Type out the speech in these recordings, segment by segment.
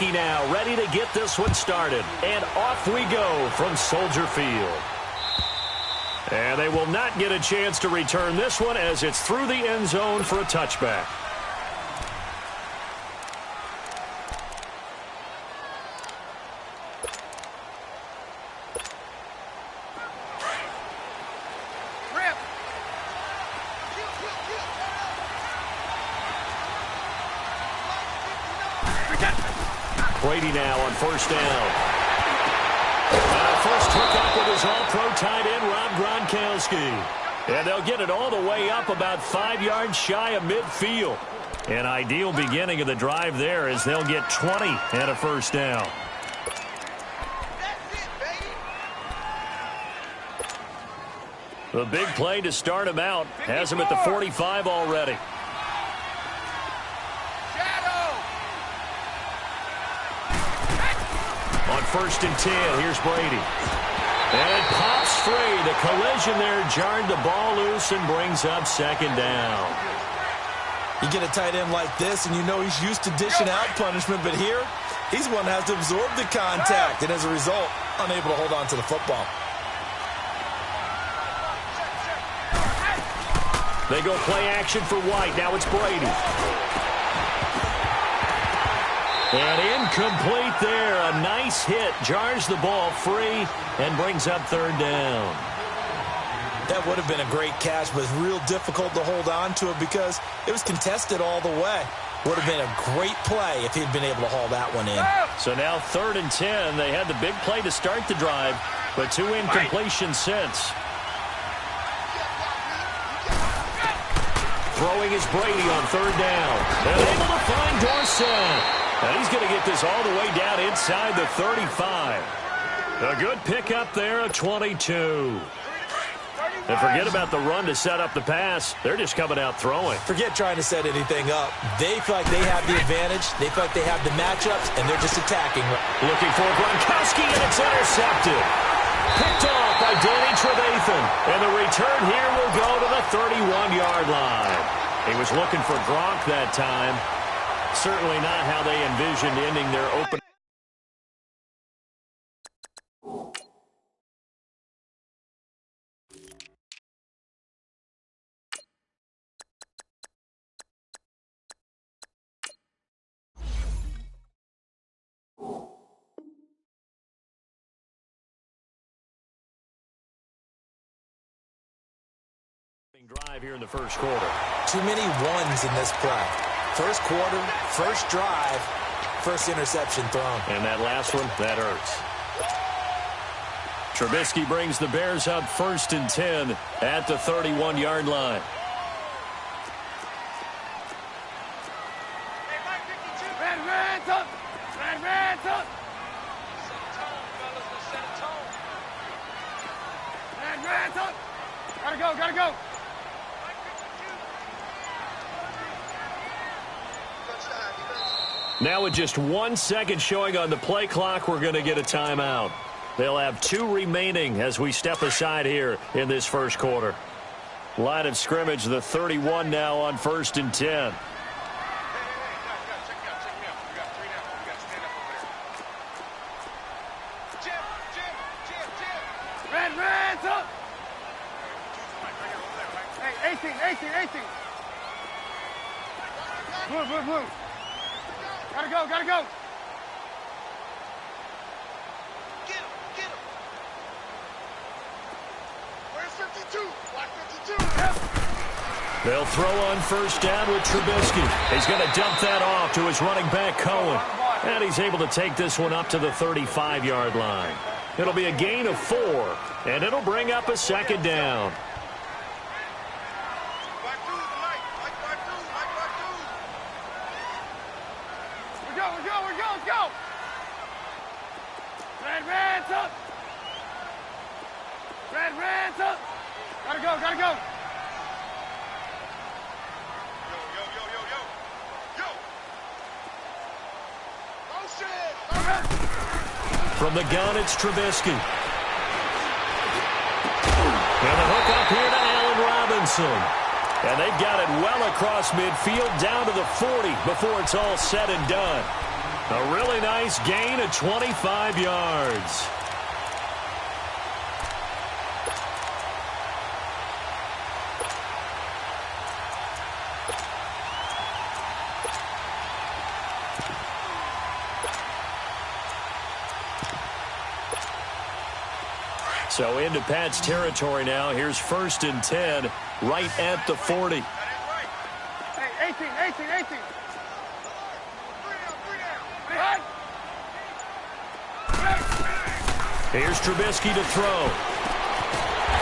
hockey now, ready to get this one started. And off we go from Soldier Field. And they will not get a chance to return this one as it's through the end zone for a touchback. Brady now on first down. First hookup with his all-pro tight end, Rob Gronkowski. And they'll get it all the way up about 5 yards shy of midfield. An ideal beginning of the drive there as they'll get 20 and a first down. The big play to start him out has him at the 45 already. On first and 10, here's Brady. And it pops free. The collision there jarred the ball loose and brings up second down. You get a tight end like this, and you know he's used to dishing out punishment, but here, he's one that has to absorb the contact, and as a result, unable to hold on to the football. They go play action for White. Now it's Brady. And incomplete there. A nice hit. Jars the ball free and brings up third down. That would have been a great catch, but it's real difficult to hold on to it because it was contested all the way. Would have been a great play if he'd been able to haul that one in. So now third and 10. They had the big play to start the drive, but 2 incompletions since. Throwing is Brady on third down. And able to find Dorsett. And he's going to get this all the way down inside the 35. A good pickup there of 22. And forget about the run to set up the pass. They're just coming out throwing. Forget trying to set anything up. They feel like they have the advantage. They feel like they have the matchups, and they're just attacking. Looking for Gronkowski, and it's intercepted. Picked off by Danny Trevathan. And the return here will go to the 31-yard line. He was looking for Gronk that time. Certainly not how they envisioned ending their opening. Drive here in the first quarter. Too many ones in this play. First quarter, first drive, first interception thrown. And that last one, that hurts. Trubisky brings the Bears up first and 10 at the 31-yard line. Gotta go. Now with just 1 second showing on the play clock, we're going to get a timeout. They'll have 2 remaining as we step aside here in this first quarter. Line of scrimmage, the 31 now on first and 10. Blue. Gotta go. Get him. Where's 52? Black 52. Yep. They'll throw on first down with Trubisky. He's going to dump that off to his running back, Cohen. And he's able to take this one up to the 35-yard line. It'll be a gain of 4, and it'll bring up a second down. Let's go. Red up. Gotta go. Yo. From the gun, it's Trubisky. And the hook up here to Allen Robinson. And they've got it well across midfield down to the 40 before it's all said and done. A really nice gain of 25 yards. So into Pat's territory now. Here's 1st and 10 right at the 40. Hey, 18. Here's Trubisky to throw.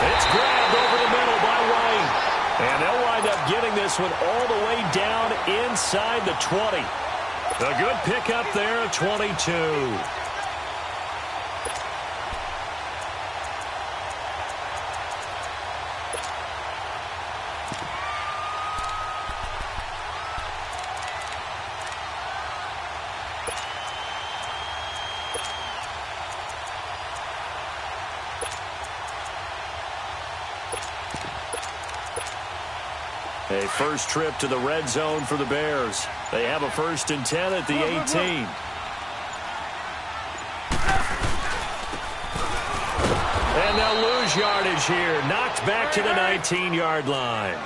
It's grabbed over the middle by White. And they'll wind up getting this one all the way down inside the 20. A good pickup there at 22. A first trip to the red zone for the Bears. They have a 1st and 10 at the 18. And they'll lose yardage here. Knocked back to the 19-yard line.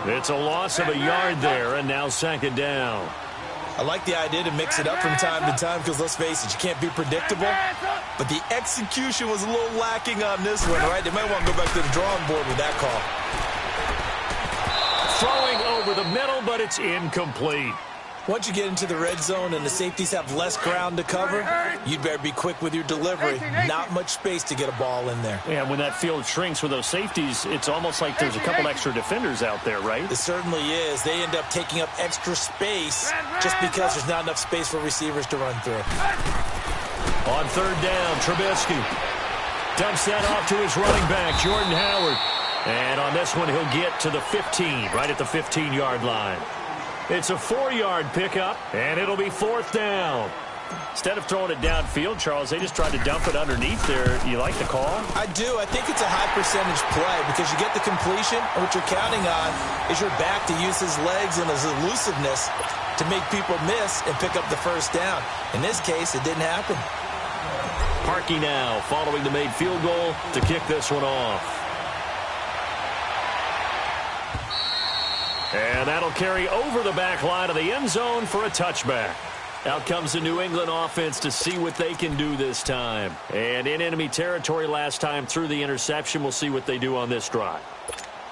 It's a loss of a yard there, and now 2nd down. I like the idea to mix it up from time to time because, let's face it, you can't be predictable. But the execution was a little lacking on this one, right? They might want to go back to the drawing board with that call. Throwing over the middle, but it's incomplete. Once you get into the red zone and the safeties have less ground to cover, you'd better be quick with your delivery. Not much space to get a ball in there. Yeah, when that field shrinks with those safeties, it's almost like there's a couple extra defenders out there, right? It certainly is. They end up taking up extra space just because there's not enough space for receivers to run through. On 3rd down, Trubisky dumps that off to his running back, Jordan Howard. And on this one, he'll get to the 15, right at the 15-yard line. It's a 4-yard pickup, and it'll be 4th down. Instead of throwing it downfield, Charles, they just tried to dump it underneath there. You like the call? I do. I think it's a high-percentage play because you get the completion, and what you're counting on is your back to use his legs and his elusiveness to make people miss and pick up the 1st down. In this case, it didn't happen. Parkey now following the made field goal to kick this one off. And that'll carry over the back line of the end zone for a touchback. Out comes the New England offense to see what they can do this time. And in enemy territory last time through the interception, we'll see what they do on this drive.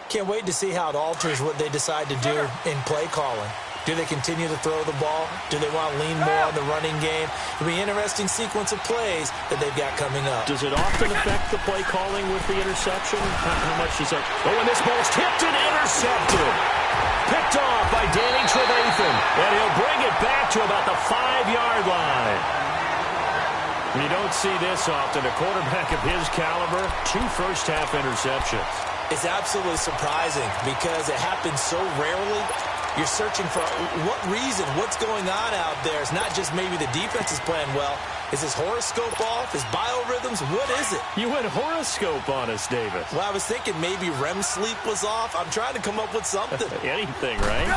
Can't wait to see how it alters what they decide to do in play calling. Do they continue to throw the ball? Do they want to lean more on the running game? It'll be an interesting sequence of plays that they've got coming up. Does it often affect the play calling with the interception? How much is that? Oh, and this ball's tipped and intercepted. Picked off by Danny Trevathan. And he'll bring it back to about the 5-yard line. You don't see this often. A quarterback of his caliber, 2 first-half interceptions. It's absolutely surprising because it happens so rarely. You're searching for what reason, what's going on out there. It's not just maybe the defense is playing well. Is his horoscope off? His biorhythms? What is it? You went horoscope on us, Davis. Well, I was thinking maybe REM sleep was off. I'm trying to come up with something. Anything, right?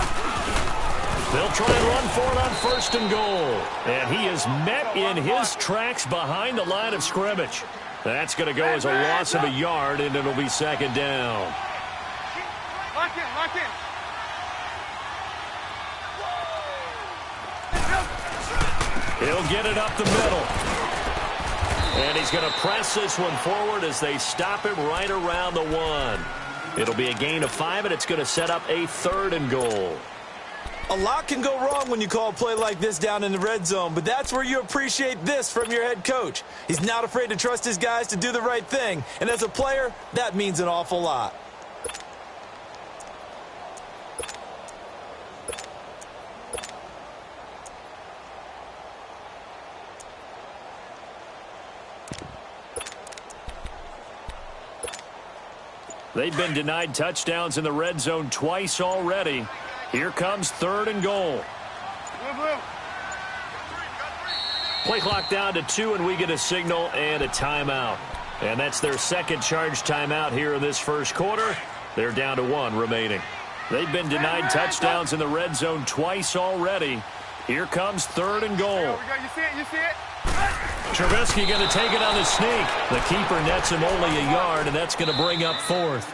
They'll try and run for it on 1st and goal. And he is met in his tracks behind the line of scrimmage. That's going to go as a loss of a yard, and it'll be 2nd down. Lock in, lock in. He'll get it up the middle. And he's going to press this one forward as they stop him right around the 1. It'll be a gain of 5, and it's going to set up a 3rd and goal. A lot can go wrong when you call a play like this down in the red zone, but that's where you appreciate this from your head coach. He's not afraid to trust his guys to do the right thing, and as a player, that means an awful lot. They've been denied touchdowns in the red zone twice already. Here comes 3rd and goal. Play clock down to 2, and we get a signal and a timeout. And that's their 2nd charge timeout here in this 1st quarter. They're down to 1 remaining. They've been denied touchdowns in the red zone twice already. Here comes 3rd and goal. Here we go. You see it? You see it? Trubisky going to take it on the sneak. The keeper nets him only a yard, and that's going to bring up 4th.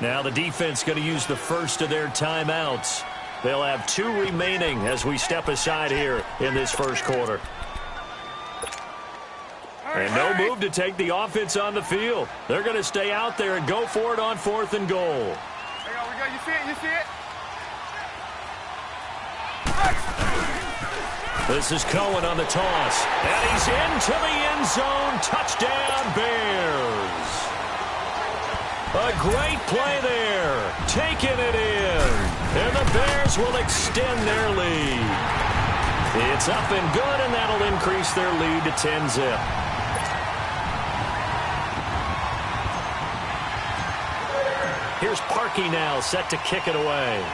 Now the defense going to use the first of their timeouts. They'll have 2 remaining as we step aside here in this first quarter. And no move to take the offense on the field. They're going to stay out there and go for it on 4th and goal. Here we go. You see it? You see it? This is Cohen on the toss. And he's into the end zone. Touchdown, Bears. A great play there. Taking it in. And the Bears will extend their lead. It's up and good, and that'll increase their lead to 10-zip. Here's Parkey now, set to kick it away.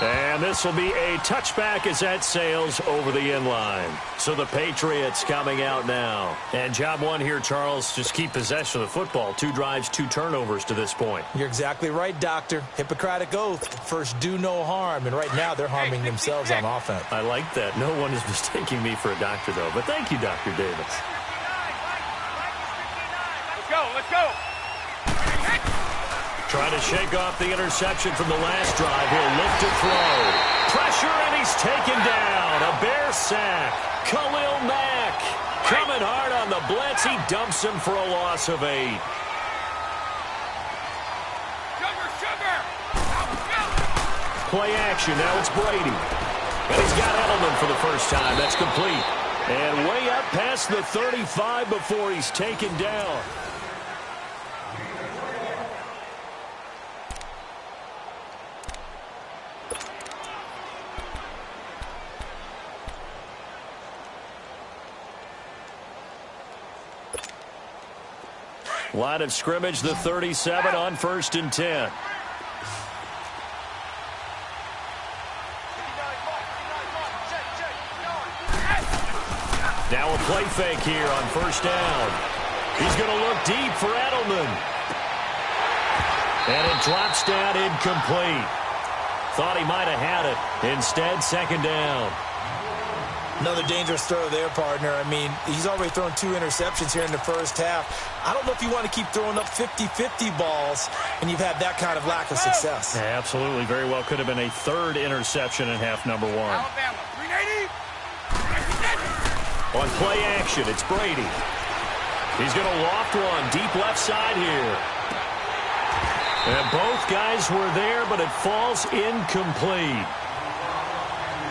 And this will be a touchback as that sails over the end line. So the Patriots coming out now. And job one here, Charles, just keep possession of the football. 2 drives, 2 turnovers to this point. You're exactly right, Doctor. Hippocratic oath. First, do no harm. And right now, they're harming themselves on offense. I like that. No one is mistaking me for a doctor, though. But thank you, Dr. Davis. Let's go. Let's go. Trying to shake off the interception from the last drive. He'll look to throw. Pressure, and he's taken down. A Bear sack. Khalil Mack coming hard on the blitz. He dumps him for a loss of 8. Sugar. Play action. Now it's Brady. And he's got Edelman for the first time. That's complete. And way up past the 35 before he's taken down. Line of scrimmage, the 37 on 1st and 10. Now a play fake here on 1st down. He's going to look deep for Edelman. And it drops down incomplete. Thought he might have had it. Instead, 2nd down. Another dangerous throw there, partner. I mean, he's already thrown 2 interceptions here in the first half. I don't know if you want to keep throwing up 50-50 balls, and you've had that kind of lack of success. Yeah, absolutely. Very well could have been a 3rd interception in half number 1. Alabama. 380. On play action, it's Brady. He's going to loft one deep left side here. And both guys were there, but it falls incomplete.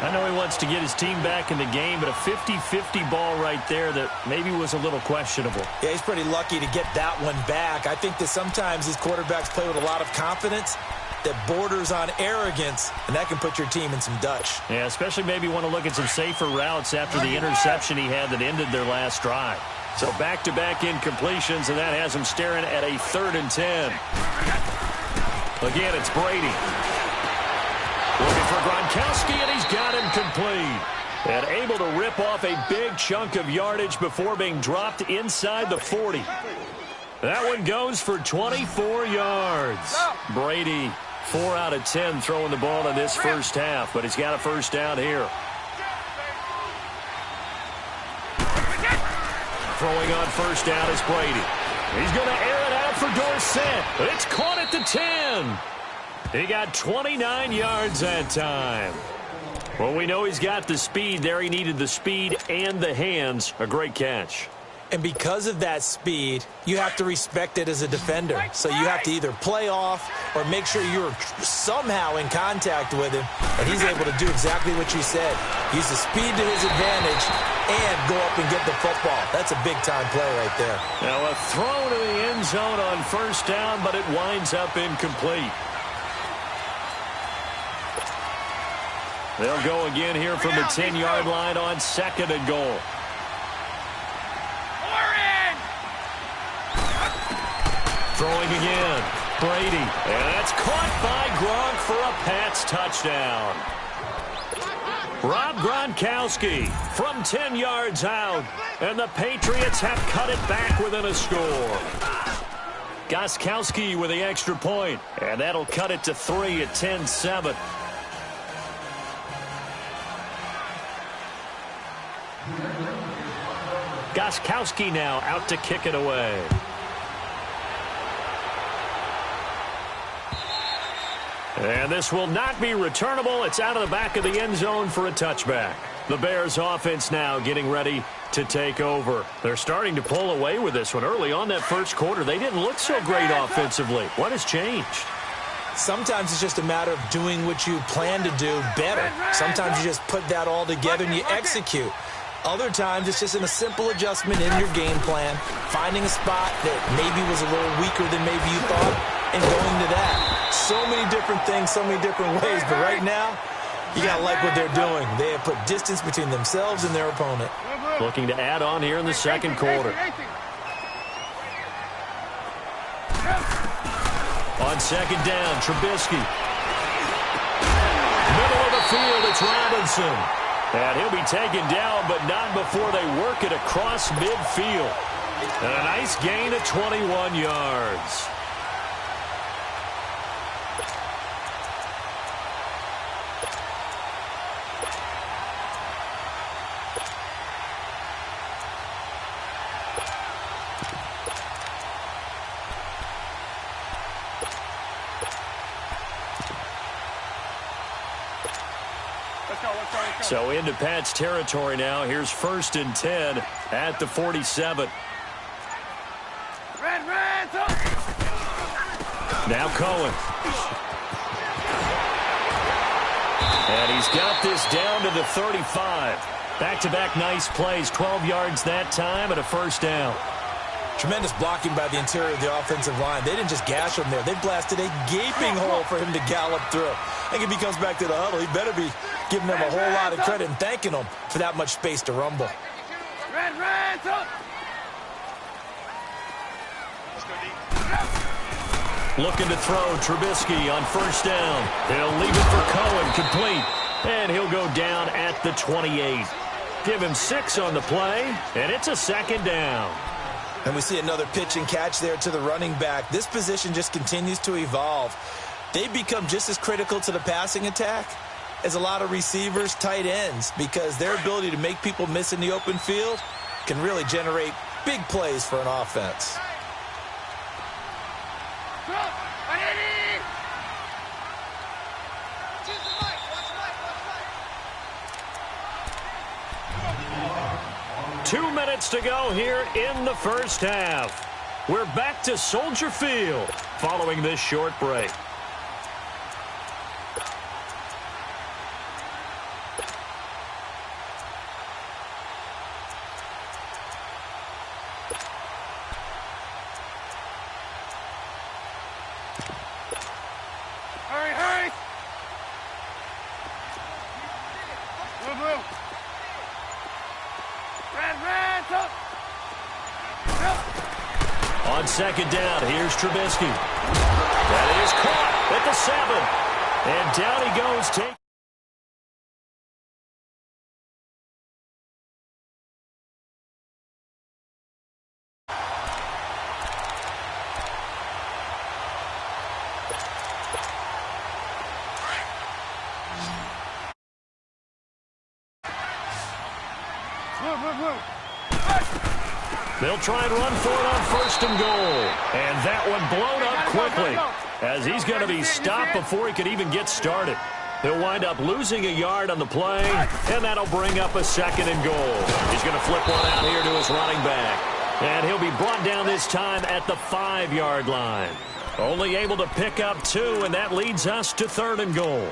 I know he wants to get his team back in the game, but a 50-50 ball right there that maybe was a little questionable. Yeah, he's pretty lucky to get that one back. I think that sometimes these quarterbacks play with a lot of confidence that borders on arrogance, and that can put your team in some Dutch. Yeah, especially maybe want to look at some safer routes after the interception he had that ended their last drive. So back-to-back incompletions, and that has him staring at a 3rd and 10. Again, it's Brady. Looking for Gronkowski, and he's got him complete. And able to rip off a big chunk of yardage before being dropped inside the 40. That one goes for 24 yards. Brady, 4 out of 10 throwing the ball in this first half, but he's got a 1st down here. Throwing on 1st down is Brady. He's going to air it out for Dorsett. It's caught at the 10. He got 29 yards that time. Well, we know he's got the speed there. He needed the speed and the hands. A great catch. And because of that speed, you have to respect it as a defender. So you have to either play off or make sure you're somehow in contact with him. And he's able to do exactly what you said. Use the speed to his advantage and go up and get the football. That's a big-time play right there. Now a throw to the end zone on 1st down, but it winds up incomplete. They'll go again here from the 10-yard line on 2nd and goal. Throwing again. Brady. And that's caught by Gronk for a Pats touchdown. Rob Gronkowski from 10 yards out. And the Patriots have cut it back within a score. Gostkowski with the extra point, and that'll cut it to 3 at 10-7. Gostkowski now out to kick it away. And this will not be returnable. It's out of the back of the end zone for a touchback. The Bears offense now getting ready to take over. They're starting to pull away with this one. Early on that first quarter, they didn't look so great offensively. What has changed? Sometimes it's just a matter of doing what you plan to do better. Sometimes you just put that all together and you execute. Other times it's just in a simple adjustment in your game plan, finding a spot that maybe was a little weaker than maybe you thought, and going to that. So many different things, so many different ways, but right now, you got to like what they're doing. They have put distance between themselves and their opponent. Looking to add on here in the second quarter. On second down, Trubisky. Middle of the field, it's Robinson. And he'll be taken down, but not before they work it across midfield. And a nice gain of 21 yards. So into Pat's territory now. Here's 1st and 10 at the 47. Now Cohen. And he's got this down to the 35. Back-to-back nice plays. 12 yards that time and a first down. Tremendous blocking by the interior of the offensive line. They didn't just gash him there. They blasted a gaping hole for him to gallop through. I think if he comes back to the huddle, he better be giving them a whole lot of credit and thanking them for that much space to rumble. Looking to throw Trubisky on first down. He'll leave it for Cohen, complete. And he'll go down at the 28. Give him 6 on the play, and it's a second down. And we see another pitch and catch there to the running back. This position just continues to evolve. They become just as critical to the passing attack as a lot of receivers, tight ends, because their ability to make people miss in the open field can really generate big plays for an offense. Two minutes to go here in the first half. We're back to Soldier Field following this short break. Hurry! Move! On second down, here's Trubisky. That is caught at the 7. And down he goes. They'll try and run for it on 1st and goal. And that one blown up quickly as he's going to be stopped before he could even get started. He'll wind up losing a yard on the play, and that'll bring up a 2nd and goal. He's going to flip one out here to his running back. And he'll be brought down this time at the 5-yard line. Only able to pick up 2, and that leads us to 3rd and goal.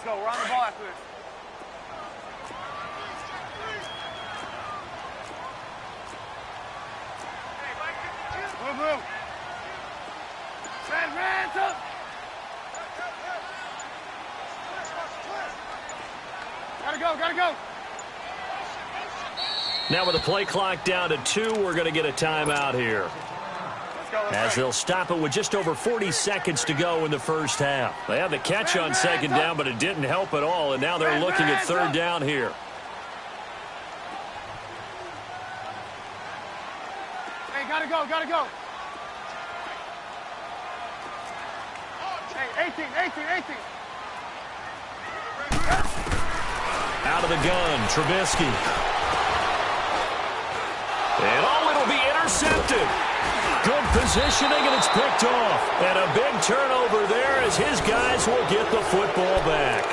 Go, we're on the ball after this. Move. Ran, up. Gotta go. Now with the play clock down to 2, we're going to get a timeout here. as they'll stop it with just over 40 seconds to go in the first half. They had the catch on second down, but it didn't help at all, and now they're looking at third down here. Hey, gotta go, gotta go. Hey, 18. Out of the gun, Trubisky. And it'll be intercepted. Good positioning, and it's picked off. And a big turnover there as his guys will get the football back.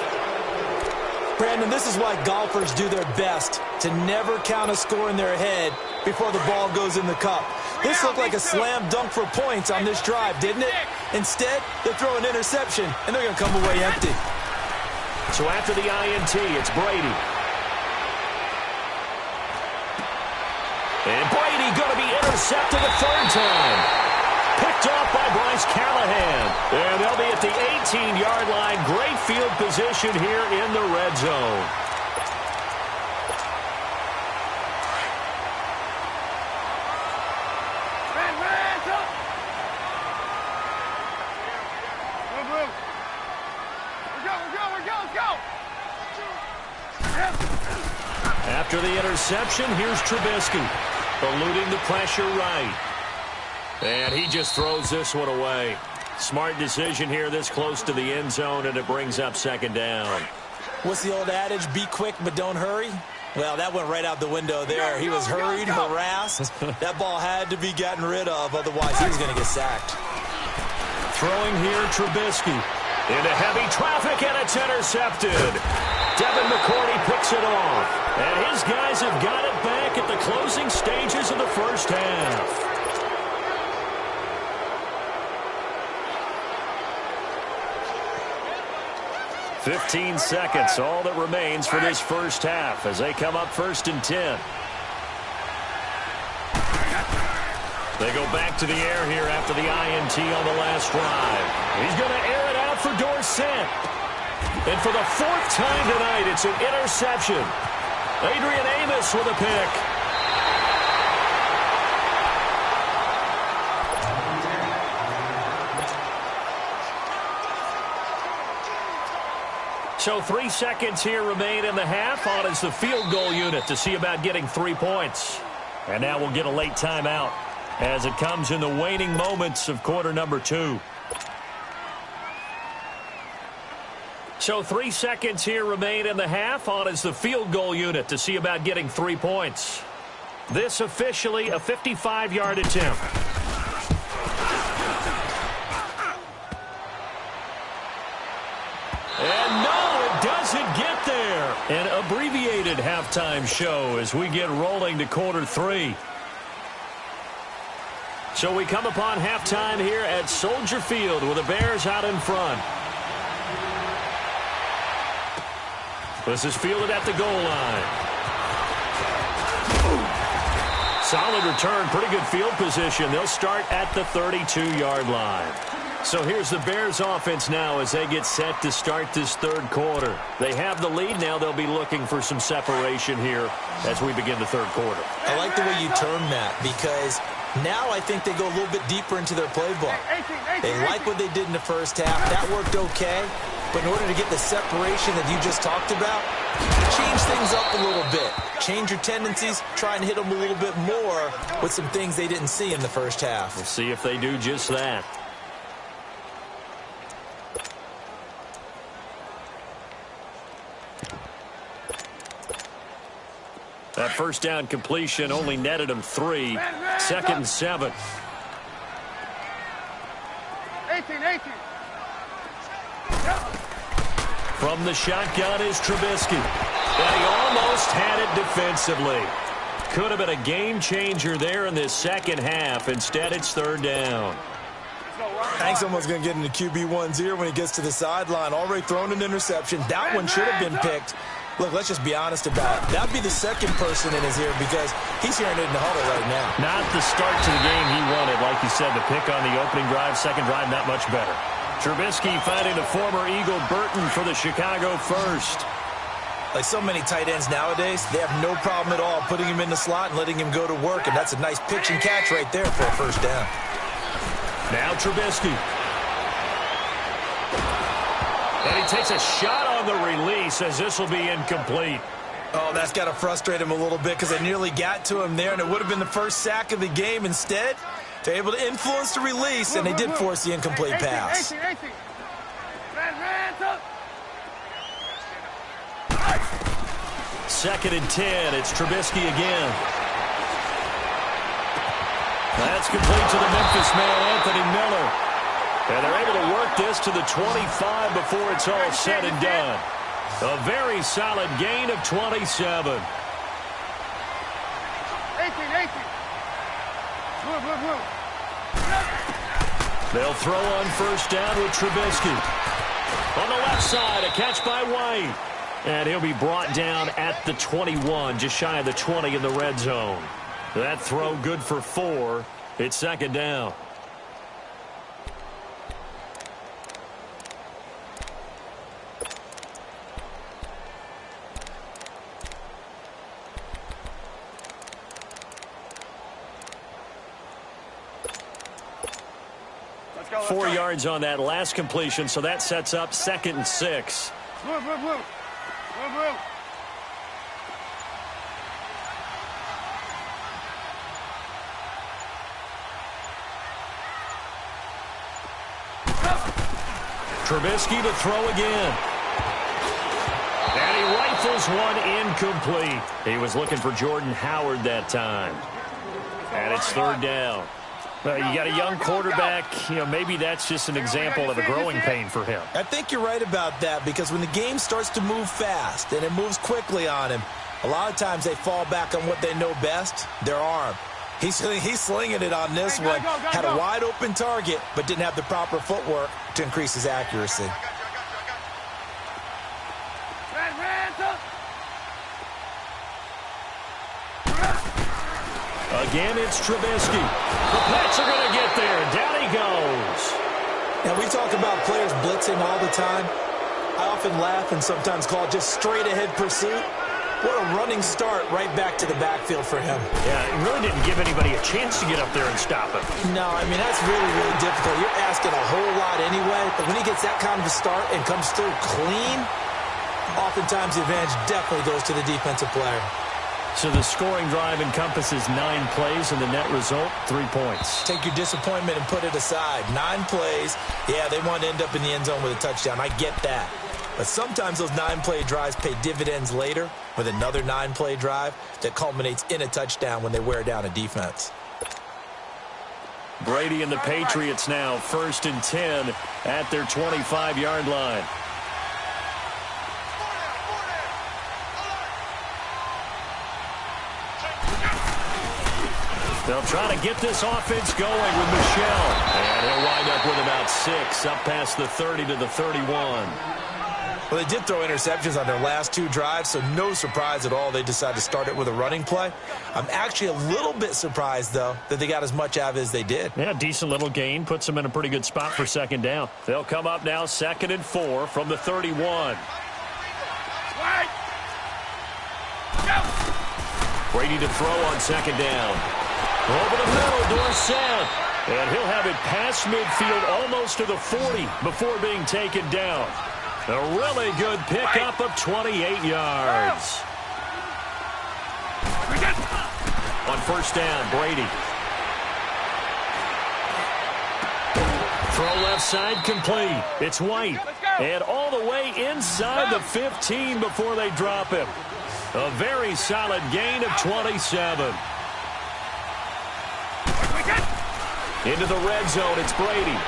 Brandon, this is why golfers do their best to never count a score in their head before the ball goes in the cup. This looked like a slam dunk for points on this drive, didn't it? Instead, they throw an interception, and they're going to come away empty. So after the INT, it's Brady. And Brady going to be intercepted a third time. Picked off by Bryce Callahan. And they'll be at the 18-yard line. Great field position here in the red zone. After the interception, here's Trubisky, eluding the pressure right. And he just throws this one away. Smart decision here this close to the end zone, and it brings up second down. What's the old adage, be quick but don't hurry? Well, that went right out the window there. He was hurried, harassed. That ball had to be gotten rid of, otherwise he was going to get sacked. Throwing here, Trubisky. Into heavy traffic, and it's intercepted. Devin McCourty picks it off. And his guys have got it back at the closing stages of the first half. "15 seconds, all that remains for this first half as they come up 1st and 10. They go back to the air here after the INT on the last drive. He's going to air it out for Dorsett. And for the 4th time tonight, it's an interception. Adrian Amos with a pick. So 3 seconds here remain in the half. On is the field goal unit to see about getting 3 points. And now we'll get a late timeout as it comes in the waning moments of quarter number 2. So 3 seconds here remain in the half. On is the field goal unit to see about getting 3 points. This officially a 55-yard attempt. And no, it doesn't get there. An abbreviated halftime show as we get rolling to quarter 3. So we come upon halftime here at Soldier Field with the Bears out in front. This is fielded at the goal line. Solid return, pretty good field position. They'll start at the 32-yard line. So here's the Bears offense now as they get set to start this third quarter. They have the lead. Now they'll be looking for some separation here as we begin the third quarter. I like the way you term that because now I think they go a little bit deeper into their playbook. They like what they did in the first half. That worked okay. But in order to get the separation that you just talked about, change things up a little bit. Change your tendencies. Try and hit them a little bit more with some things they didn't see in the first half. We'll see if they do just that. That first down completion only netted him 3. 2nd and 7. 18. From the shotgun is Trubisky. And he almost had it defensively. Could have been a game changer there in this second half. Instead, it's third down. I think someone's going to get into QB1's ear when he gets to the sideline. Already thrown an interception. That one should have been picked. Look, let's just be honest about it. That would be the second person in his ear because he's hearing it in the huddle right now. Not the start to the game he wanted. Like you said, the pick on the opening drive, second drive, not much better. Trubisky finding the former Eagle Burton for the Chicago first. Like so many tight ends nowadays, they have no problem at all putting him in the slot and letting him go to work, and that's a nice pitch and catch right there for a first down. Now Trubisky. And he takes a shot on the release as this will be incomplete. Oh, that's got to frustrate him a little bit because they nearly got to him there, and it would have been the first sack of the game. Instead, they're able to influence the release, and they did force the incomplete pass. 18. Second and 10. It's Trubisky again. That's complete to the Memphis man, Anthony Miller. And they're able to work this to the 25 before it's all said and done. A very solid gain of 27. 18. Move. They'll throw on first down with Trubisky. On the left side, a catch by White. And he'll be brought down at the 21, just shy of the 20 in the red zone. That throw good for 4. It's second down. Let's go. 4 yards on that last completion, so that sets up 2nd and 6. Move. Trubisky to throw again. And he rifles one incomplete. He was looking for Jordan Howard that time. And it's third down. Well, you got a young quarterback. You know, maybe that's just an example of a growing pain for him. I think you're right about that because when the game starts to move fast and it moves quickly on him, a lot of times they fall back on what they know best, their arm. He's slinging it on this one. Had a wide open target, but didn't have the proper footwork to increase his accuracy. Again, it's Trubisky. The Pats are going to get there. Down he goes. Now, we talk about players blitzing all the time. I often laugh and sometimes call it just straight-ahead pursuit. What a running start right back to the backfield for him. Yeah, it really didn't give anybody a chance to get up there and stop him. No, I mean, that's really, really difficult. You're asking a whole lot anyway, but when he gets that kind of a start and comes through clean, oftentimes the advantage definitely goes to the defensive player. So the scoring drive encompasses 9 plays, and the net result, 3 points. Take your disappointment and put it aside. 9 plays. Yeah, they want to end up in the end zone with a touchdown. I get that. But sometimes those 9-play drives pay dividends later with another 9-play drive that culminates in a touchdown when they wear down a defense. Brady and the Patriots now 1st and 10 at their 25-yard line. They'll try to get this offense going with Michel. And he'll wind up with about 6, up past the 30 to the 31. Well, they did throw interceptions on their last 2 drives, so no surprise at all they decided to start it with a running play. I'm actually a little bit surprised, though, that they got as much out of it as they did. Yeah, decent little gain. Puts them in a pretty good spot for second down. They'll come up now 2nd and 4 from the 31. Brady to throw on second down. Over the middle, Dorsett. And he'll have it past midfield almost to the 40 before being taken down. A really good pickup of 28 yards. On first down, Brady. Throw left side complete. It's White. And all the way inside the 15 before they drop him. A very solid gain of 27. Into the red zone, it's Brady.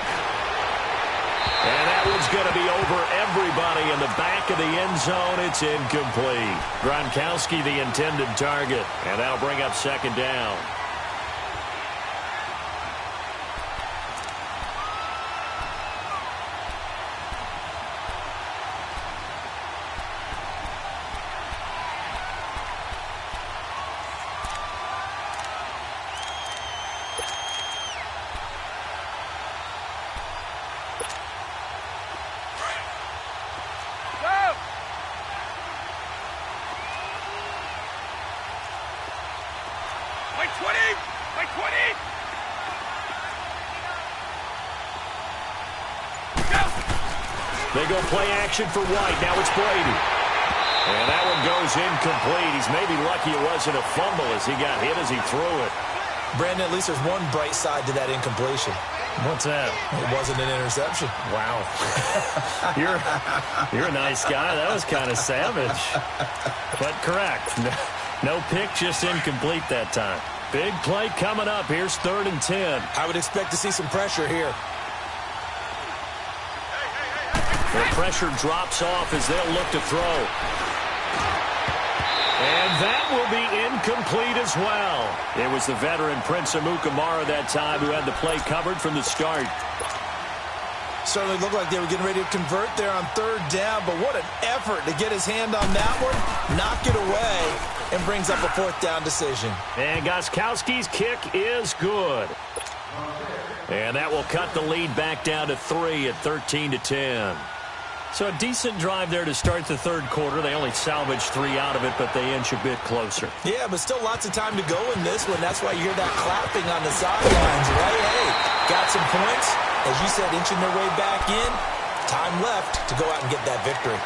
And that one's going to be over everybody in the back of the end zone. It's incomplete. Gronkowski the intended target. And that'll bring up second down. They go play action for White. Now it's Brady. And that one goes incomplete. He's maybe lucky it wasn't a fumble as he got hit as he threw it. Brandon, at least there's one bright side to that incompletion. What's that? It wasn't an interception. Wow. You're a nice guy. That was kind of savage. But correct. No pick, just incomplete that time. Big play coming up. Here's 3rd and 10. I would expect to see some pressure here. The pressure drops off as they'll look to throw. And that will be incomplete as well. It was the veteran Prince Amukamara that time who had the play covered from the start. Certainly looked like they were getting ready to convert there on 3rd down, but what an effort to get his hand on that one, knock it away, and brings up a 4th down decision. And Gostkowski's kick is good. And that will cut the lead back down to 3 at 13-10. So a decent drive there to start the 3rd quarter. They only salvaged 3 out of it, but they inch a bit closer. Yeah, but still lots of time to go in this one. That's why you hear that clapping on the sidelines, right? Hey, got some points. As you said, inching their way back in. Time left to go out and get that victory.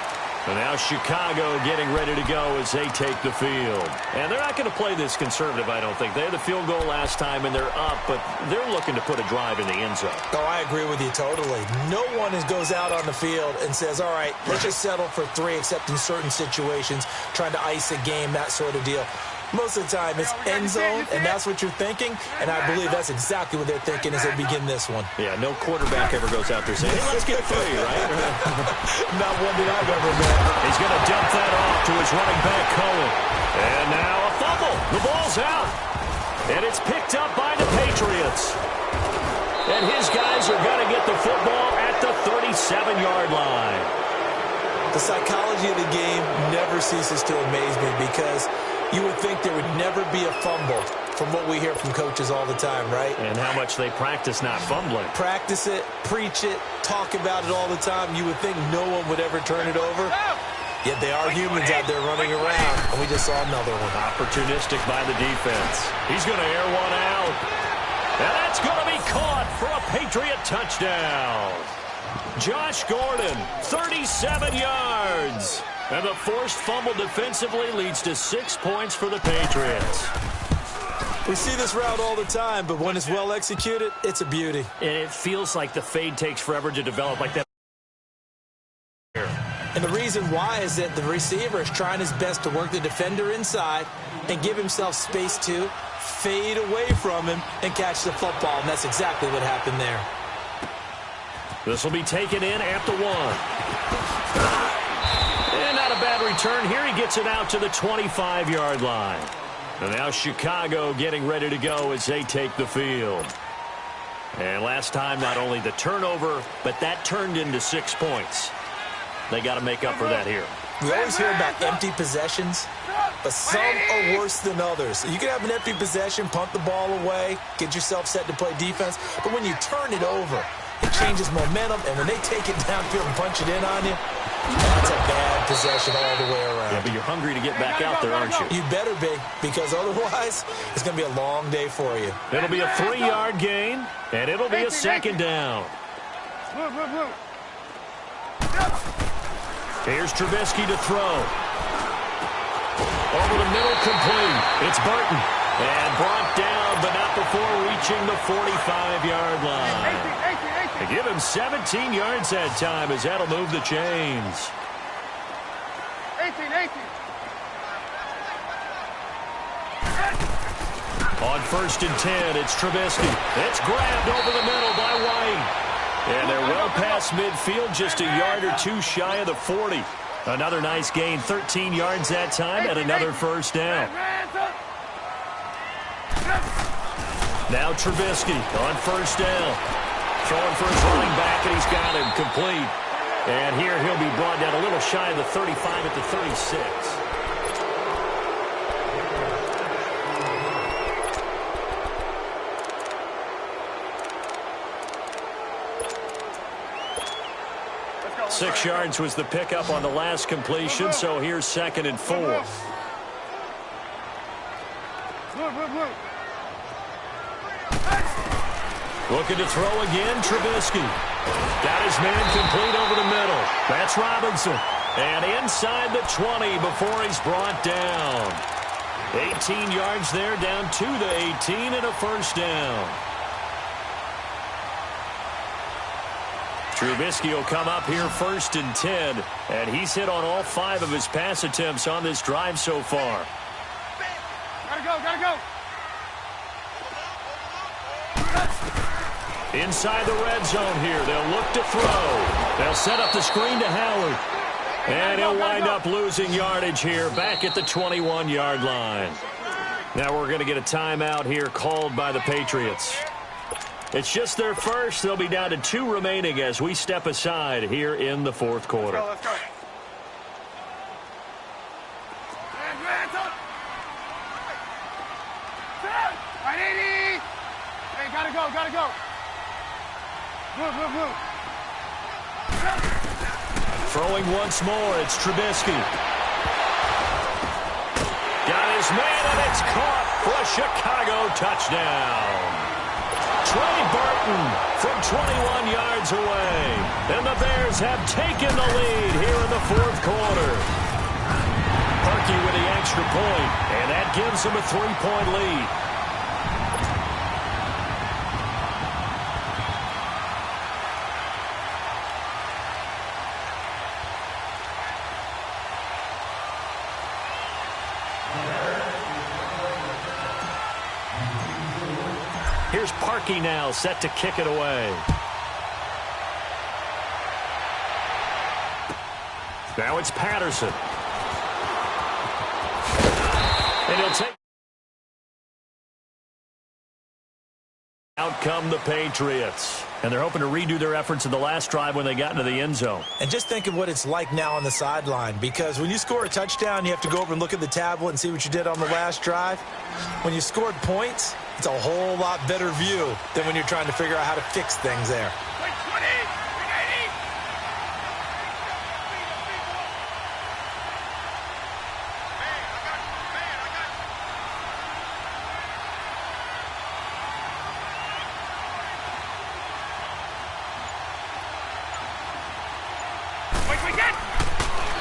And now Chicago getting ready to go as they take the field. And they're not going to play this conservative, I don't think. They had the field goal last time, and they're up, but they're looking to put a drive in the end zone. Oh, I agree with you totally. No one goes out on the field and says, all right, let's just settle for 3, except in certain situations, trying to ice a game, that sort of deal. Most of the time, it's end zone, and that's what you're thinking, and I believe that's exactly what they're thinking as they begin this one. Yeah, no quarterback ever goes out there saying, hey, let's get 3, right? Not one that I've ever met. He's going to dump that off to his running back, Cohen. And now a fumble. The ball's out. And it's picked up by the Patriots. And his guys are going to get the football at the 37-yard line. The psychology of the game never ceases to amaze me because you would think there would never be a fumble from what we hear from coaches all the time, right? And how much they practice not fumbling. Practice it, preach it, talk about it all the time. You would think no one would ever turn it over. Yet they are humans out there running around, and we just saw another one. Opportunistic by the defense. He's going to air one out. And that's going to be caught for a Patriot touchdown. Josh Gordon, 37 yards. And the forced fumble defensively leads to 6 points for the Patriots. We see this route all the time, but when it's well executed, it's a beauty. And it feels like the fade takes forever to develop like that. And the reason why is that the receiver is trying his best to work the defender inside and give himself space to fade away from him and catch the football. And that's exactly what happened there. This will be taken in at the 1. And not a bad return here. He gets it out to the 25-yard line. And now Chicago getting ready to go as they take the field. And last time, not only the turnover, but that turned into 6 points. They got to make up for that here. We always hear about empty possessions, but some are worse than others. You can have an empty possession, punt the ball away, get yourself set to play defense, but when you turn it over, it changes momentum, and when they take it downfield and punch it in on you, that's a bad possession all the way around. Yeah, but you're hungry to get back out there, aren't you? You better be, because otherwise, it's going to be a long day for you. It'll be a 3-yard gain, and it'll be a 2nd down. Here's Trubisky to throw. Over the middle, complete. It's Burton. And brought down, but not before reaching the 45-yard line. They give him 17 yards that time as that'll move the chains. 18. On 1st and 10, it's Trubisky. It's grabbed over the middle by White. And they're well past midfield, just a yard or 2 shy of the 40. Another nice gain, 13 yards that time, and another 1st down. Now Trubisky on 1st down. Throwing for his running back, and he's got him complete. And here he'll be brought down a little shy of the 35 at the 36. Six yards was the pickup on the last completion, so here's 2nd and 4. Looking to throw again, Trubisky. Got his man complete over the middle. That's Robinson. And inside the 20 before he's brought down. 18 yards there, down to the 18 and a first down. Trubisky will come up here 1st and 10, and he's hit on all 5 of his pass attempts on this drive so far. Gotta go, gotta go. Inside the red zone here, they'll look to throw. They'll set up the screen to Howard. And he'll wind up losing yardage here back at the 21-yard line. Now we're going to get a timeout here called by the Patriots. It's just their first. They'll be down to 2 remaining as we step aside here in the 4th quarter. Let's go. All right, 80. Hey, gotta go, gotta go. Move. Throwing once more, it's Trubisky. Got his man, and it's caught for a Chicago touchdown. Trey Burton from 21 yards away. And the Bears have taken the lead here in the 4th quarter. Parkey with the extra point, and that gives them a 3-point lead. Here's Parkey now, set to kick it away. Now it's Patterson. And he'll take. Out come the Patriots. And they're hoping to redo their efforts in the last drive when they got into the end zone. And just think of what it's like now on the sideline, because when you score a touchdown, you have to go over and look at the tablet and see what you did on the last drive. When you scored points, it's a whole lot better view than when you're trying to figure out how to fix things there.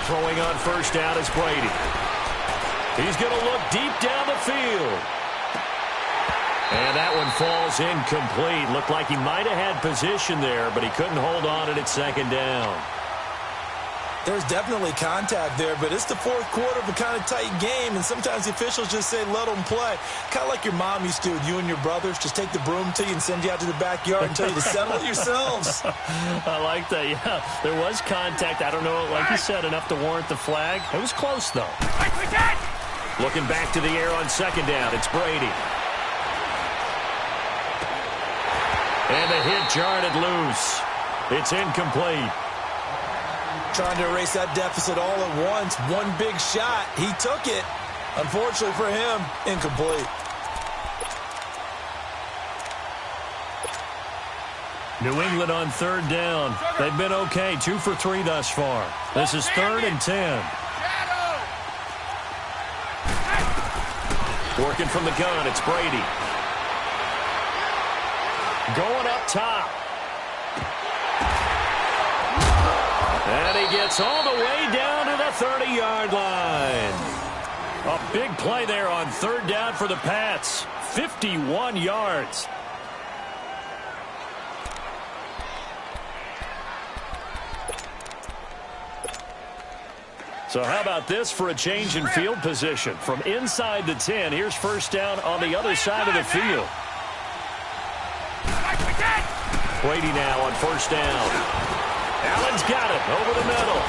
Throwing on first down is Brady. He's going to look deep down the field. And that one falls incomplete. Looked like he might have had position there, but he couldn't hold on at 2nd down. There's definitely contact there, but it's the 4th quarter of a kind of tight game, and sometimes the officials just say, let them play. Kind of like your mom used to with you and your brothers. Just take the broom to you and send you out to the backyard and tell you to settle it yourselves. I like that, yeah. There was contact. I don't know, like you said, enough to warrant the flag. It was close, though. Looking back to the air on 2nd down, it's Brady. And the hit jarred it loose. It's incomplete. Trying to erase that deficit all at once. One big shot. He took it. Unfortunately for him, incomplete. New England on 3rd down. They've been okay. 2 for 3 thus far. This is 3rd and 10. Working from the gun, it's Brady. Going up top. And he gets all the way down to the 30-yard line. A big play there on 3rd down for the Pats. 51 yards. So how about this for a change in field position? From inside the 10, here's first down on the other side of the field. Brady now on first down. Allen's got it over the middle.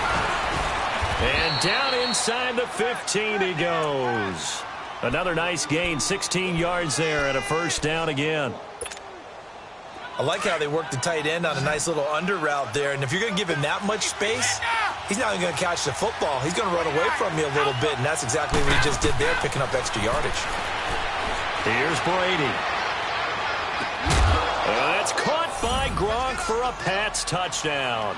And down inside the 15 he goes. Another nice gain, 16 yards there and a first down again. I like how they work the tight end on a nice little under route there. And if you're going to give him that much space, he's not even going to catch the football. He's going to run away from you a little bit, and that's exactly what he just did there, picking up extra yardage. Here's Brady. That's caught by Gronk for a Pats touchdown.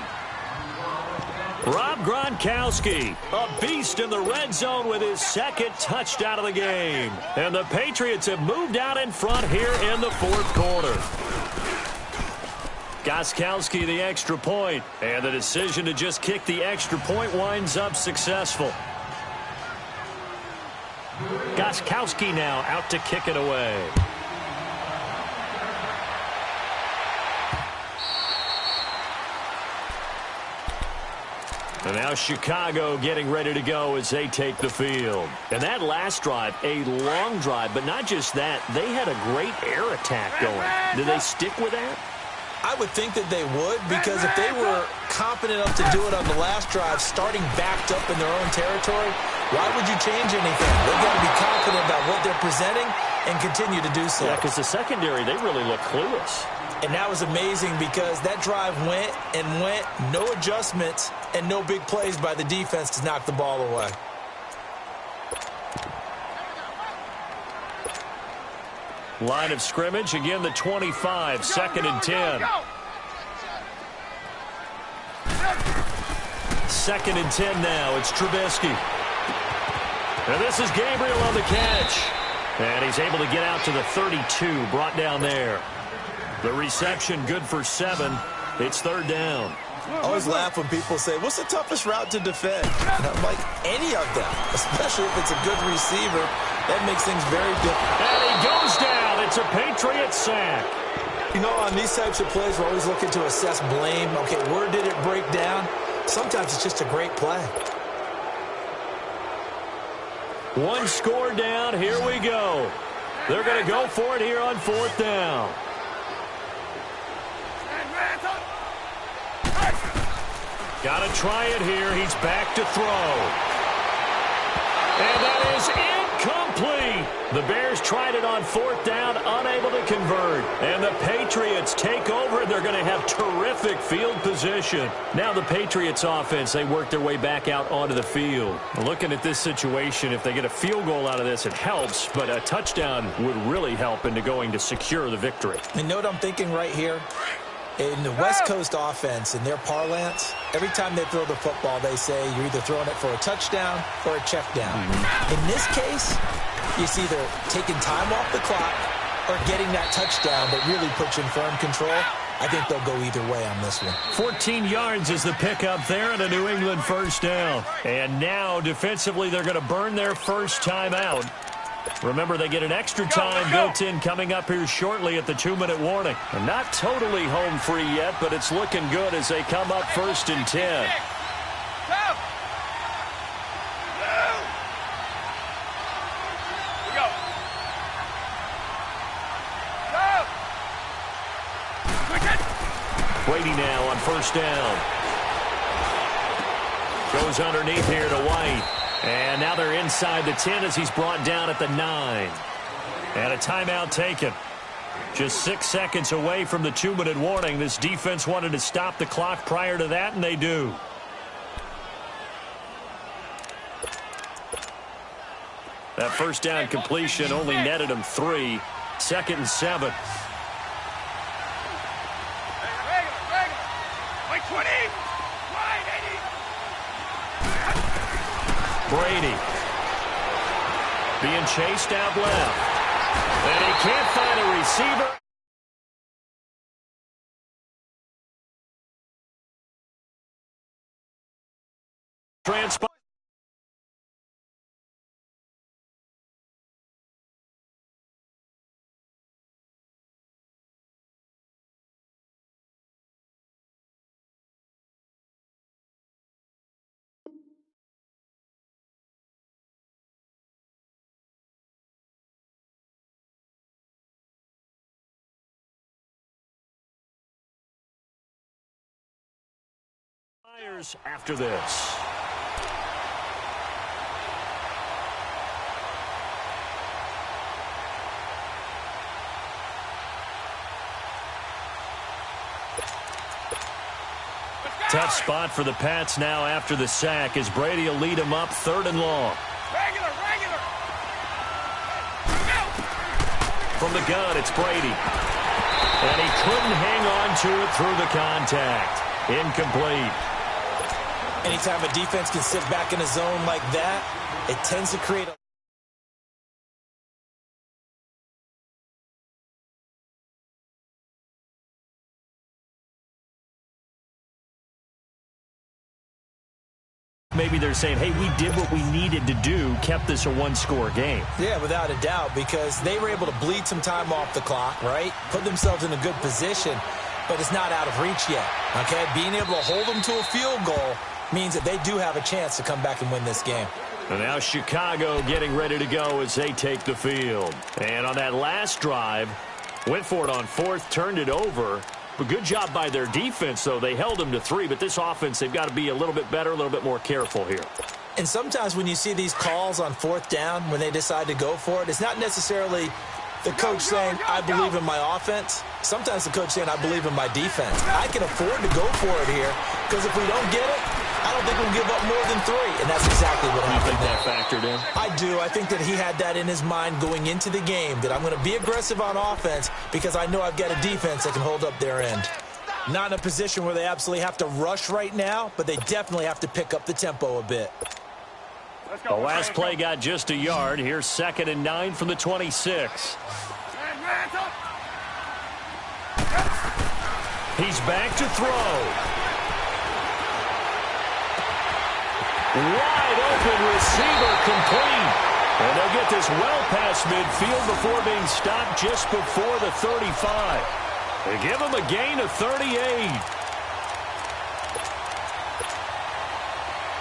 Rob Gronkowski, a beast in the red zone with his 2nd touchdown of the game. And the Patriots have moved out in front here in the 4th quarter. Gostkowski the extra point, and the decision to just kick the extra point winds up successful. Gostkowski now out to kick it away. And now Chicago getting ready to go as they take the field. And that last drive, a long drive, but not just that. They had a great air attack going. Did they stick with that? I would think that they would, because if they were confident enough to do it on the last drive, starting backed up in their own territory, why would you change anything? They've got to be confident about what they're presenting and continue to do so. Yeah, because the secondary, they really look clueless. And that was amazing because that drive went and went, no adjustments and no big plays by the defense to knock the ball away. Line of scrimmage, again the 25, second and 10. Second and 10 now, it's Trubisky. And this is Gabriel on the catch. And he's able to get out to the 32, brought down there. The reception good for 7. It's third down. I always laugh when people say, what's the toughest route to defend? And I'm like, any of them, especially if it's a good receiver. That makes things very different. And he goes down. It's a Patriot sack. You know, on these types of plays, we're always looking to assess blame. Okay, where did it break down? Sometimes it's just a great play. One score down. Here we go. They're going to go for it here on fourth down. Got to try it here. He's back to throw. And that is incomplete. The Bears tried it on fourth down, unable to convert. And the Patriots take over, and they're going to have terrific field position. Now the Patriots offense, they work their way back out onto the field. Looking at this situation, if they get a field goal out of this, it helps. But a touchdown would really help into going to secure the victory. You know what I'm thinking right here? In the West Coast offense, in their parlance, every time they throw the football, they say you're either throwing it for a touchdown or a check down. In this case, it's either taking time off the clock or getting that touchdown that really puts you in firm control. I think they'll go either way on this one. 14 yards is the pickup there and a New England first down. And now, defensively, they're going to burn their first time out. Remember, they get an extra time built in coming up here shortly at the 2-minute warning. And not totally home free yet, but it's looking good as they come up first and 10. Brady now on first down. Goes underneath here to White. And now they're inside the 10 as he's brought down at the 9. And a timeout taken. Just 6 seconds away from the 2-minute warning. This defense wanted to stop the clock prior to that, and they do. That first down completion only netted him 3. Second and 7. Brady being chased out left. And he can't find a receiver. Transpire. After this. Tough spot for the Pats now after the sack as Brady will lead them up 3rd and long. Regular. From the gun, it's Brady. And he couldn't hang on to it through the contact. Incomplete. Anytime a defense can sit back in a zone like that, it tends to create a maybe they're saying, hey, we did what we needed to do, kept this a one-score game. Yeah, without a doubt, because they were able to bleed some time off the clock, right? Put themselves in a good position, but it's not out of reach yet, okay? Being able to hold them to a field goal means that they do have a chance to come back and win this game. And now Chicago getting ready to go as they take the field. And on that last drive, went for it on fourth, turned it over. But good job by their defense, though. They held them to 3, but this offense, they've got to be a little bit better, a little bit more careful here. And sometimes when you see these calls on fourth down, when they decide to go for it, it's not necessarily the coach saying, I believe in my offense. Sometimes the coach saying, I believe in my defense. I can afford to go for it here, because if we don't get it, I don't think we'll give up more than 3, and that's exactly what happened. You think that factored in? I do. I think that he had that in his mind going into the game, that I'm going to be aggressive on offense because I know I've got a defense that can hold up their end. Not in a position where they absolutely have to rush right now, but they definitely have to pick up the tempo a bit. The last play got just a yard. Here's 2nd and 9 from the 26. He's back to throw. Wide open receiver complete. And they'll get this well past midfield before being stopped just before the 35. They give him a gain of 38.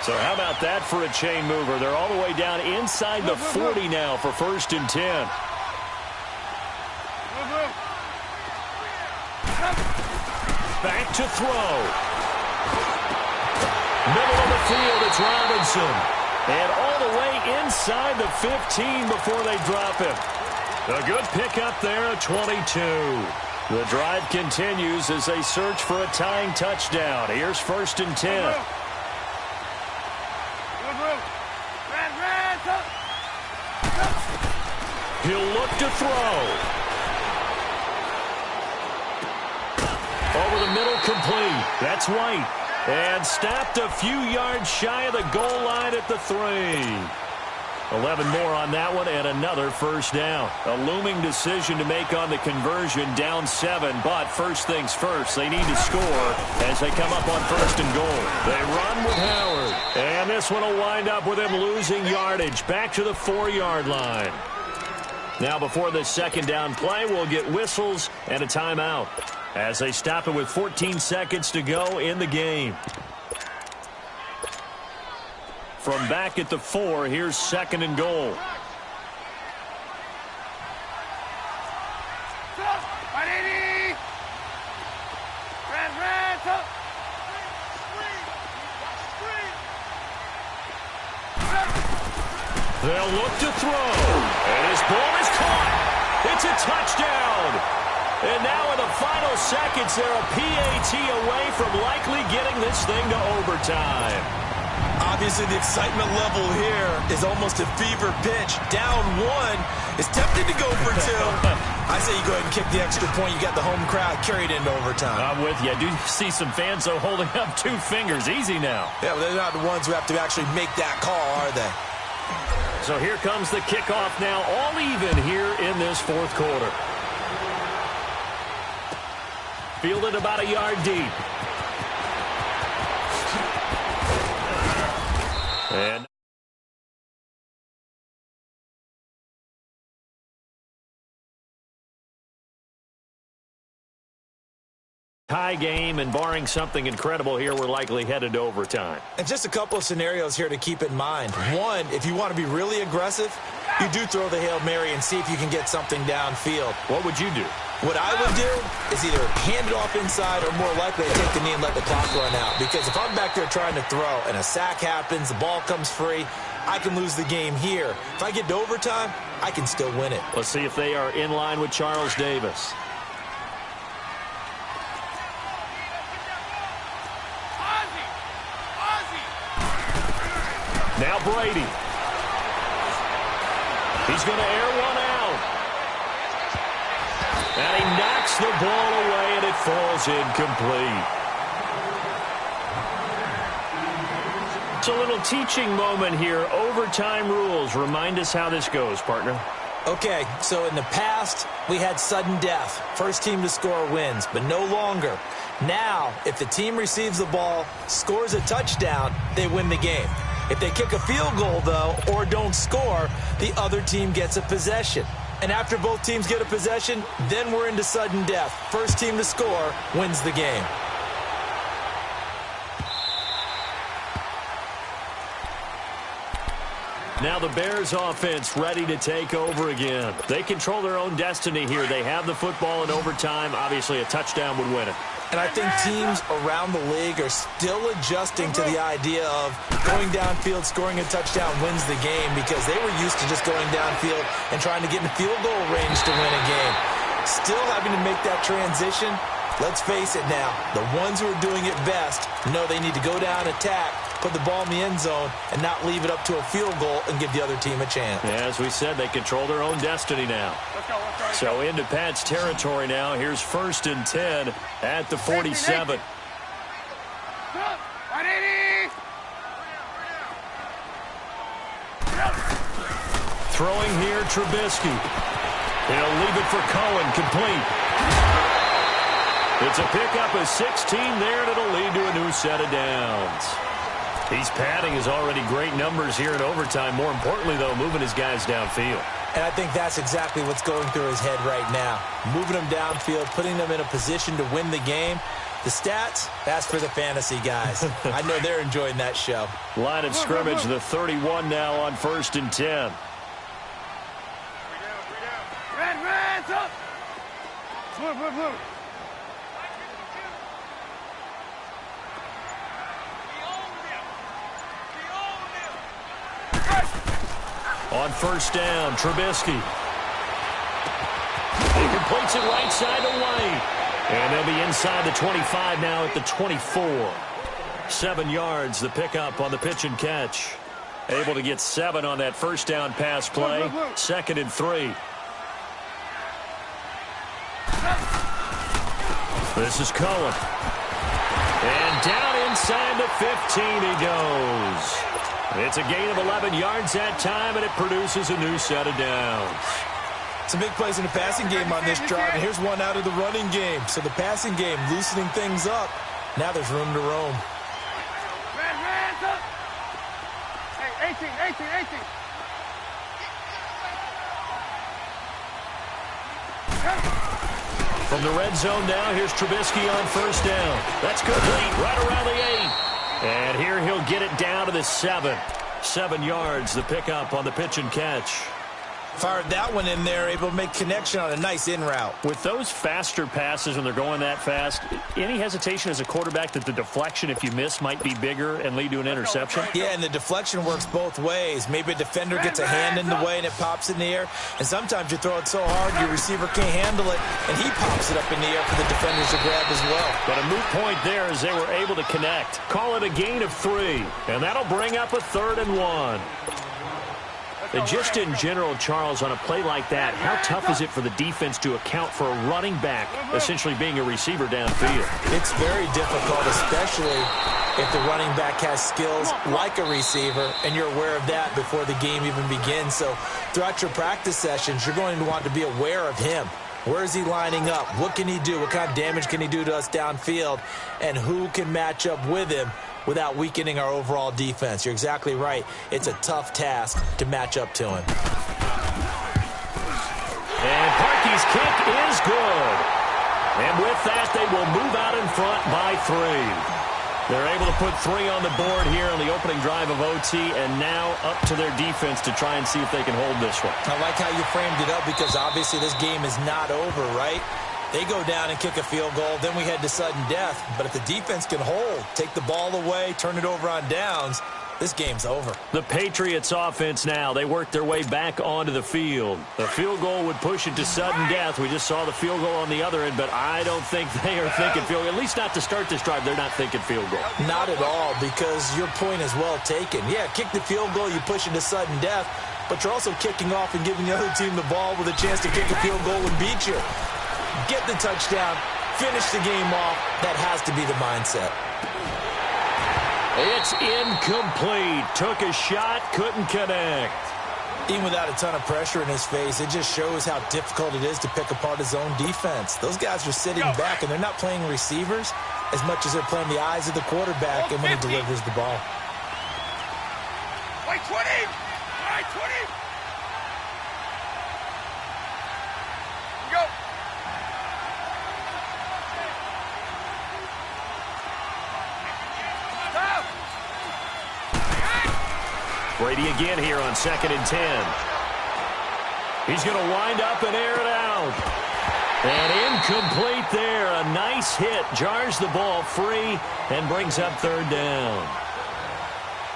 So how about that for a chain mover? They're all the way down inside the 40 now for 1st and 10. Back to throw. Middle of the field, it's Robinson. And all the way inside the 15 before they drop him. A good pickup there at 22. The drive continues as they search for a tying touchdown. Here's 1st and 10. He'll look to throw. Over the middle, complete. That's White. And stopped a few yards shy of the goal line at the 3. 11 more on that one and another 1st down. A looming decision to make on the conversion, down 7. But first things first, they need to score as they come up on 1st and goal. They run with Howard. And this one will wind up with him losing yardage back to the 4-yard line. Now before the 2nd down play, we'll get whistles and a timeout as they stop it with 14 seconds to go in the game. From back at the 4, here's 2nd and goal. They'll look to throw. And his ball is caught. It's a touchdown. And now in the final seconds, they're a PAT away from likely getting this thing to overtime. Obviously, the excitement level here is almost a fever pitch. Down 1 is tempted to go for 2. I say you go ahead and kick the extra point. You got the home crowd carried into overtime. I'm with you. I do see some fans, though, holding up 2 fingers. Easy now. Yeah, but they're not the ones who have to actually make that call, are they? So here comes the kickoff now, all even here in this 4th quarter. Fielded about a yard deep. And tie game, and barring something incredible here, we're likely headed to overtime. And just a couple of scenarios here to keep in mind. One, if you want to be really aggressive, you do throw the Hail Mary and see if you can get something downfield. What would you do? What I would do is either hand it off inside or more likely I take the knee and let the clock run out. Because if I'm back there trying to throw and a sack happens, the ball comes free, I can lose the game here. If I get to overtime, I can still win it. Let's see if they are in line with Charles Davis. Now Brady. He's going to air one out. And he knocks the ball away, and it falls incomplete. It's a little teaching moment here. Overtime rules. Remind us how this goes, partner. Okay, so in the past, we had sudden death. First team to score wins, but no longer. Now, if the team receives the ball, scores a touchdown, they win the game. If they kick a field goal, though, or don't score, the other team gets a possession. And after both teams get a possession, then we're into sudden death. First team to score wins the game. Now the Bears offense ready to take over again. They control their own destiny here. They have the football in overtime. Obviously, a touchdown would win it. And I think teams around the league are still adjusting to the idea of going downfield, scoring a touchdown wins the game, because they were used to just going downfield and trying to get in field goal range to win a game. Still having to make that transition. Let's face it now, the ones who are doing it best know they need to go down, attack, put the ball in the end zone, and not leave it up to a field goal and give the other team a chance. Yeah, as we said, they control their own destiny now. So into Pat's territory now. Here's 1st and 10 at the 47. Throwing here, Trubisky. He'll leave it for Cohen, complete. It's a pickup of 16 there, and it'll lead to a new set of downs. He's padding his already great numbers here in overtime. More importantly, though, moving his guys downfield. And I think that's exactly what's going through his head right now. Moving them downfield, putting them in a position to win the game. The stats, that's for the fantasy guys. I know they're enjoying that show. Line of scrimmage, the 31 now on 1st and 10. Red, up! Blue. On 1st down, Trubisky. He completes it right side to White. And they'll be inside the 25 now at the 24. 7 yards, the pickup on the pitch and catch. Able to get 7 on that 1st down pass play. 2nd and 3. This is Cohen. And down inside the 15 he goes. It's a gain of 11 yards that time, and it produces a new set of downs. Some big plays in the passing game on this drive, and here's one out of the running game. So the passing game loosening things up. Now there's room to roam. Red, up! Hey, 18. From the red zone now, here's Trubisky on 1st down. That's complete, right around the 8. And here he'll get it down to the 7. 7 yards, the pickup on the pitch and catch. Fired that one in there, able to make connection on a nice in route. With those faster passes when they're going that fast, any hesitation as a quarterback that the deflection, if you miss, might be bigger and lead to an interception? Yeah, and the deflection works both ways. Maybe a defender gets a hand in the way and it pops in the air. And sometimes you throw it so hard your receiver can't handle it, and he pops it up in the air for the defenders to grab as well. But a moot point there as they were able to connect. Call it a gain of 3, and that'll bring up a 3rd and 1. And just in general, Charles, on a play like that, how tough is it for the defense to account for a running back essentially being a receiver downfield? It's very difficult, especially if the running back has skills like a receiver, and you're aware of that before the game even begins. So throughout your practice sessions, you're going to want to be aware of him. Where is he lining up? What can he do? What kind of damage can he do to us downfield? And who can match up with him without weakening our overall defense? You're exactly right. It's a tough task to match up to him. And Parkey's kick is good. And with that, they will move out in front by 3. They're able to put 3 on the board here on the opening drive of OT, and now up to their defense to try and see if they can hold this one. I like how you framed it up, because obviously this game is not over, right? They go down and kick a field goal, then we head to sudden death. But if the defense can hold, take the ball away, turn it over on downs, this game's over. The Patriots offense now, they work their way back onto the field. The field goal would push it to sudden death. We just saw the field goal on the other end, but I don't think they are thinking field goal. At least not to start this drive, they're not thinking field goal. Not at all, because your point is well taken. Yeah, kick the field goal, you push it to sudden death, but you're also kicking off and giving the other team the ball with a chance to kick a field goal and beat you. Get the touchdown, finish the game off. That has to be the mindset. It's incomplete. Took a shot, couldn't connect. Even without a ton of pressure in his face, it just shows how difficult it is to pick apart his own defense. Those guys are sitting back, and they're not playing receivers as much as they're playing the eyes of the quarterback and when he delivers the ball. right, 20. All right, 20. Go. Stop. Brady again here on 2nd and 10. He's going to wind up and air it out. And incomplete there. A nice hit. Jars the ball free and brings up 3rd down.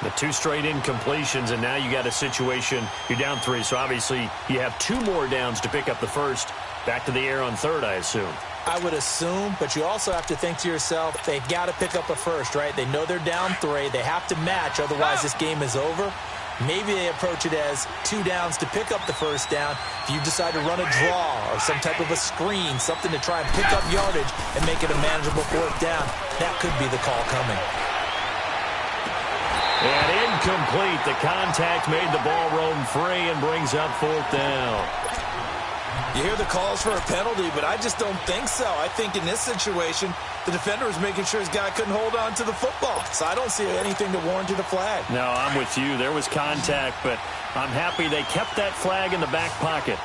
The 2 straight incompletions, and now you got a situation. You're down 3, so obviously you have 2 more downs to pick up the first. Back to the air on 3rd, I assume. I would assume, but you also have to think to yourself, they've got to pick up a first, right? They know they're down 3. They have to match, otherwise this game is over. Maybe they approach it as 2 downs to pick up the first down. If you decide to run a draw or some type of a screen, something to try and pick up yardage and make it a manageable 4th down, that could be the call coming. And incomplete. The contact made the ball roam free and brings up 4th down. You hear the calls for a penalty, but I just don't think so. I think in this situation, the defender was making sure his guy couldn't hold on to the football. So I don't see anything to warrant the flag. No, I'm with you. There was contact, but I'm happy they kept that flag in the back pocket.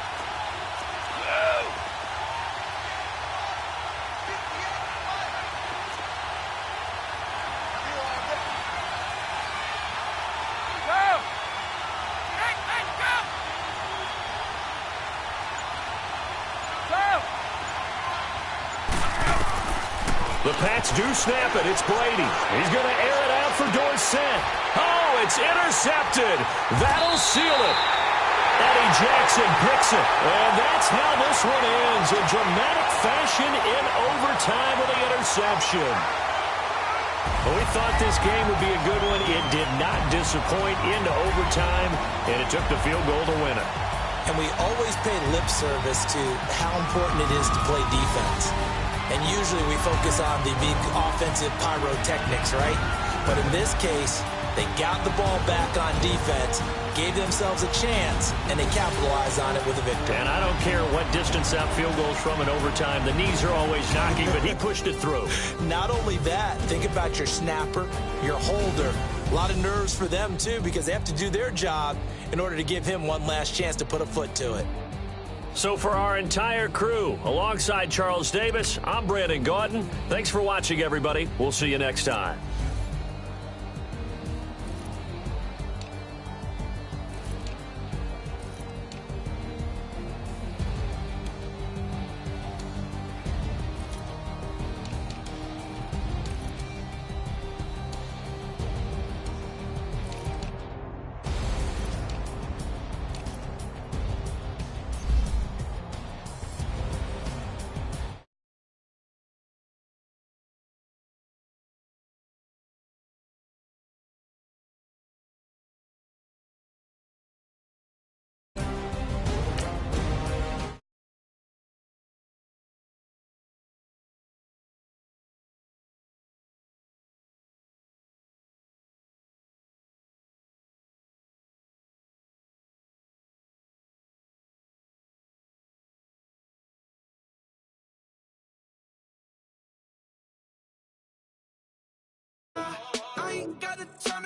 The Pats do snap it. It's Brady. He's going to air it out for Dorsett. Oh, it's intercepted. That'll seal it. Eddie Jackson picks it. And that's how this one ends. In dramatic fashion in overtime with the interception. Well, we thought this game would be a good one. It did not disappoint into overtime, and it took the field goal to win it. And we always pay lip service to how important it is to play defense. And usually we focus on the big offensive pyrotechnics, right? But in this case, they got the ball back on defense, gave themselves a chance, and they capitalized on it with a victory. And I don't care what distance that field goes from in overtime. The knees are always knocking, but he pushed it through. Not only that, think about your snapper, your holder. A lot of nerves for them, too, because they have to do their job in order to give him one last chance to put a foot to it. So for our entire crew, alongside Charles Davis, I'm Brandon Gaudin. Thanks for watching, everybody. We'll see you next time. I ain't got a ton